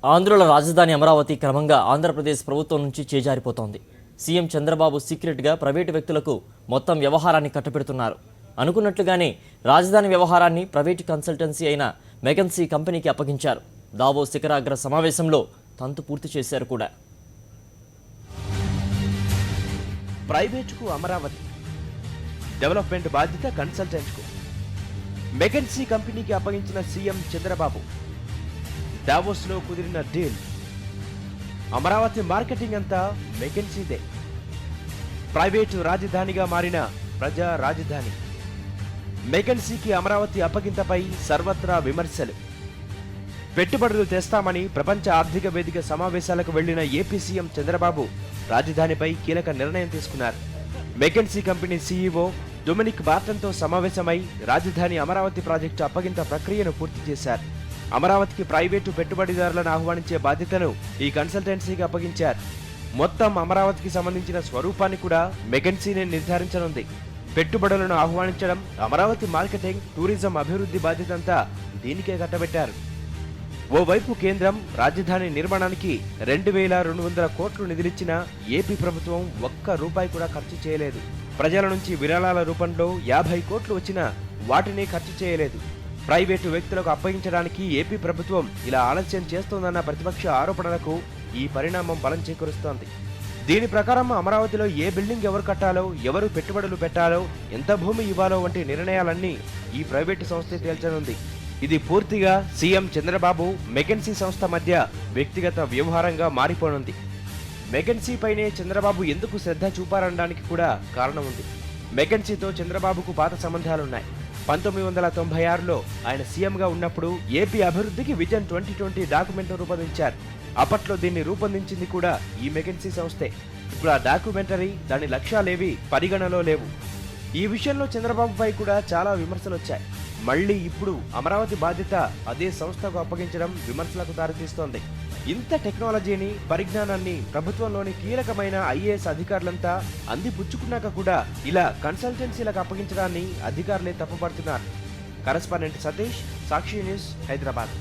ఆంధ్రుల రాజధాని అమరావతి క్రమంగా ఆంధ్రప్రదేశ్ ప్రభుత్వం నుంచి చేజారిపోతోంది. సీఎం చంద్రబాబు సీక్రెట్గా ప్రైవేటు వ్యక్తులకు మొత్తం వ్యవహారాన్ని కట్టబెడుతున్నారు. అనుకున్నట్లుగానే రాజధాని వ్యవహారాన్ని ప్రైవేటు కన్సల్టెన్సీ అయిన మెకన్సీ కంపెనీకి అప్పగించారు. దావోస్ శిఖరాగ్ర సమావేశంలో తంతు పూర్తి చేశారు కూడా. ప్రైవేటుకు అమరావతి, డెవలప్మెంట్ బాధ్యత కన్సల్టెంట్కు. మెకన్సీ కంపెనీకి అప్పగించిన సీఎం చంద్రబాబు. దావోస్లో కుదిరిన డీల్. అమరావతి మార్కెటింగ్ అంతా మెకెన్సీదే. ప్రైవేటు రాజధానిగా మారిన ప్రజా రాజధాని. మెకెన్సీకి అమరావతి అప్పగింతపై సర్వత్రా విమర్శలు. పెట్టుబడులు తెస్తామని ప్రపంచ ఆర్థిక వేదిక సమావేశాలకు వెళ్లిన ఏపీ సీఎం చంద్రబాబు రాజధానిపై కీలక నిర్ణయం తీసుకున్నారు. మెకెన్సీ కంపెనీ సీఈఓ డొమినిక్ బార్టన్తో సమావేశమై రాజధాని అమరావతి ప్రాజెక్టు అప్పగింత ప్రక్రియను పూర్తి చేశారు. అమరావతికి ప్రైవేటు పెట్టుబడిదారులను ఆహ్వానించే బాధ్యతను ఈ కన్సల్టెన్సీకి అప్పగించారు. మొత్తం అమరావతికి సంబంధించిన స్వరూపాన్ని కూడా మెకెన్సీనే నిర్ధారించనుంది. పెట్టుబడులను ఆహ్వానించడం, అమరావతి మార్కెటింగ్, టూరిజం అభివృద్ధి బాధ్యతంతా దీనికే కట్టబెట్టారు. ఓవైపు కేంద్రం రాజధాని నిర్మాణానికి 2200 కోట్లు నిధులిచ్చినా ఏపీ ప్రభుత్వం ఒక్క రూపాయి కూడా ఖర్చు చేయలేదు. ప్రజల నుంచి విరాళాల రూపంలో 50 కోట్లు వచ్చినా వాటిని ఖర్చు చేయలేదు. ప్రైవేటు వ్యక్తులకు అప్పగించడానికి ఏపీ ప్రభుత్వం ఇలా ఆలస్యం చేస్తోందన్న ప్రతిపక్ష ఆరోపణలకు ఈ పరిణామం బలం చేకూరుస్తోంది. దీని ప్రకారం అమరావతిలో ఏ బిల్డింగ్ ఎవరు కట్టాలో, ఎవరు పెట్టుబడులు పెట్టాలో, ఎంత భూమి ఇవ్వాలో వంటి నిర్ణయాలన్నీ ఈ ప్రైవేటు సంస్థే తేల్చనుంది. ఇది పూర్తిగా సీఎం చంద్రబాబు మెకెన్సీ సంస్థ మధ్య వ్యక్తిగత వ్యవహారంగా మారిపోనుంది. మెకెన్సీపైనే చంద్రబాబు ఎందుకు శ్రద్ధ చూపారనడానికి కూడా కారణం ఉంది. మెకెన్సీతో చంద్రబాబుకు పాత సంబంధాలున్నాయి. 1996లో ఆయన సీఎంగా ఉన్నప్పుడు ఏపీ అభివృద్ధికి విజన్ 2020 డాక్యుమెంట్ రూపొందించారు. అప్పట్లో దీన్ని రూపొందించింది కూడా ఈ మెకెన్సీ సంస్థే. ఇప్పుడు ఆ డాక్యుమెంటరీ, దాని లక్ష్యాలేవి పరిగణలో లేవు. ఈ విషయంలో చంద్రబాబుపై కూడా చాలా విమర్శలు వచ్చాయి. మళ్లీ ఇప్పుడు అమరావతి బాధ్యత అదే సంస్థకు అప్పగించడం విమర్శలకు దారితీస్తోంది. ఇంత టెక్నాలజీని, పరిజ్ఞానాన్ని ప్రభుత్వంలోని కీలకమైన ఐఏఎస్ అధికారులంతా అందిపుచ్చుకున్నాక కూడా ఇలా కన్సల్టెన్సీలకు అప్పగించడాన్ని అధికారులే తప్పుపడుతున్నారు. కరెస్పాండెంట్ సతీష్, సాక్షి న్యూస్, హైదరాబాద్.